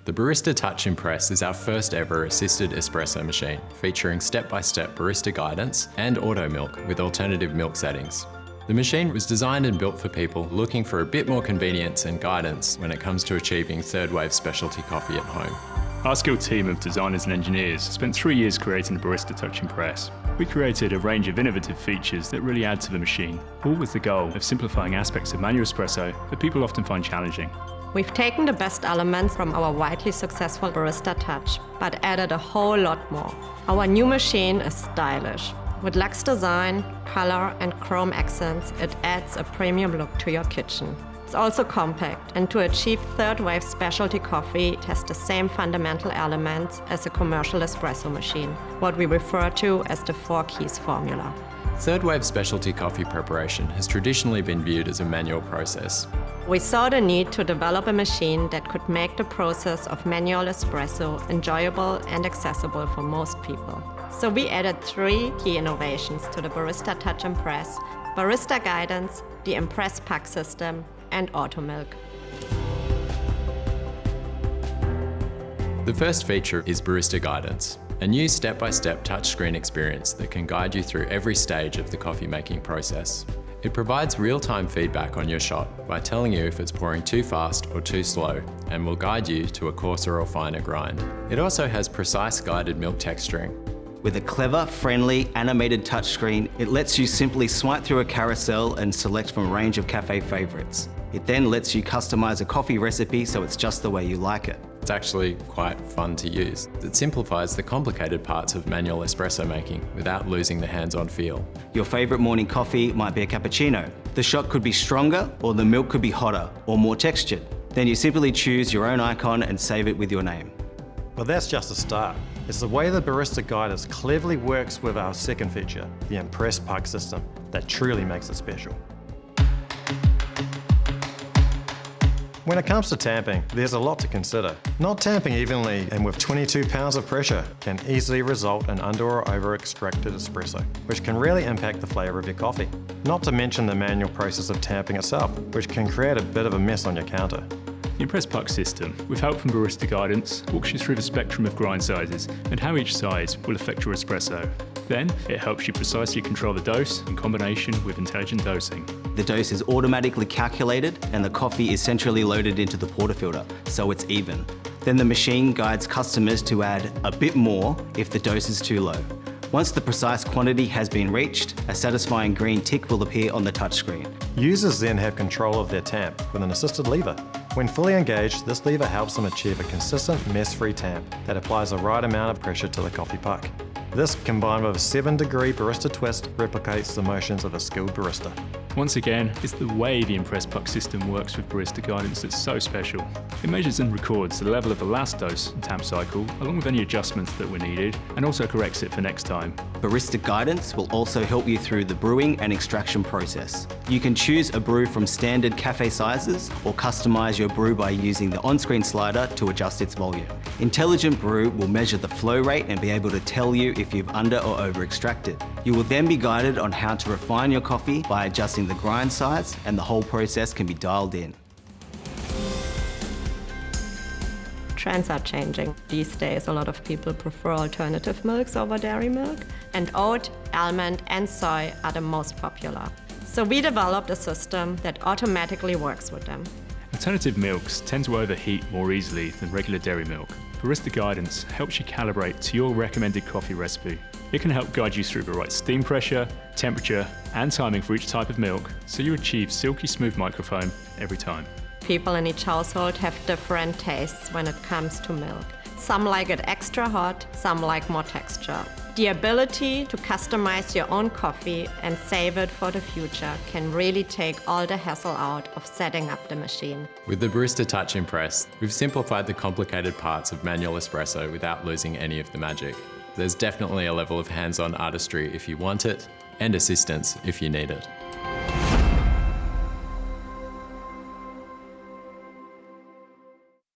The Barista Touch Impress is our first ever assisted espresso machine, featuring step-by-step barista guidance and auto milk with alternative milk settings. The machine was designed and built for people looking for a bit more convenience and guidance when it comes to achieving third-wave specialty coffee at home. Our skilled team of designers and engineers spent 3 years creating the Barista Touch Impress. We created a range of innovative features that really add to the machine, all with the goal of simplifying aspects of manual espresso that people often find challenging. We've taken the best elements from our widely successful Barista Touch, but added a whole lot more. Our new machine is stylish. With Luxe design, color and chrome accents, it adds a premium look to your kitchen. It's also compact, and to achieve third-wave specialty coffee, it has the same fundamental elements as a commercial espresso machine, what we refer to as the 4 keys formula. Third-wave specialty coffee preparation has traditionally been viewed as a manual process. We saw the need to develop a machine that could make the process of manual espresso enjoyable and accessible for most people. So we added 3 key innovations to the Barista Touch Impress: Barista Guidance, the Impress Puck system, and Auto Milk. The first feature is Barista Guidance, a new step-by-step touchscreen experience that can guide you through every stage of the coffee making process. It provides real-time feedback on your shot by telling you if it's pouring too fast or too slow, and will guide you to a coarser or finer grind. It also has precise guided milk texturing. With a clever, friendly, animated touchscreen, it lets you simply swipe through a carousel and select from a range of cafe favorites. It then lets you customize a coffee recipe so it's just the way you like it. It's actually quite fun to use. It simplifies the complicated parts of manual espresso making without losing the hands-on feel. Your favorite morning coffee might be a cappuccino. The shot could be stronger, or the milk could be hotter or more textured. Then you simply choose your own icon and save it with your name. But that's just a start. It's the way the Barista Guidance cleverly works with our second feature, the Impress Puck system, that truly makes it special. When it comes to tamping, there's a lot to consider. Not tamping evenly and with 22 pounds of pressure can easily result in under or over extracted espresso, which can really impact the flavour of your coffee. Not to mention the manual process of tamping itself, which can create a bit of a mess on your counter. The Impress Puck system, with help from Barista Guidance, walks you through the spectrum of grind sizes and how each size will affect your espresso. Then, it helps you precisely control the dose in combination with intelligent dosing. The dose is automatically calculated and the coffee is centrally loaded into the portafilter, so it's even. Then the machine guides customers to add a bit more if the dose is too low. Once the precise quantity has been reached, a satisfying green tick will appear on the touchscreen. Users then have control of their tamp with an assisted lever. When fully engaged, this lever helps them achieve a consistent mess-free tamp that applies the right amount of pressure to the coffee puck. This, combined with a 7-degree barista twist, replicates the motions of a skilled barista. Once again, it's the way the Impress Puck system works with Barista Guidance that's so special. It measures and records the level of the last dose and TAMP cycle, along with any adjustments that were needed, and also corrects it for next time. Barista Guidance will also help you through the brewing and extraction process. You can choose a brew from standard cafe sizes, or customize your brew by using the on-screen slider to adjust its volume. Intelligent Brew will measure the flow rate and be able to tell you if you've under or over extracted. You will then be guided on how to refine your coffee by adjusting the grind size, and the whole process can be dialed in. Trends are changing. These days, a lot of people prefer alternative milks over dairy milk, and oat, almond, and soy are the most popular. So we developed a system that automatically works with them. Alternative milks tend to overheat more easily than regular dairy milk. Barista Guidance helps you calibrate to your recommended coffee recipe. It can help guide you through the right steam pressure, temperature, and timing for each type of milk, so you achieve silky smooth microfoam every time. People in each household have different tastes when it comes to milk. Some like it extra hot, some like more texture. The ability to customize your own coffee and save it for the future can really take all the hassle out of setting up the machine. With the Barista Touch Impress, we've simplified the complicated parts of manual espresso without losing any of the magic. There's definitely a level of hands-on artistry if you want it, and assistance if you need it.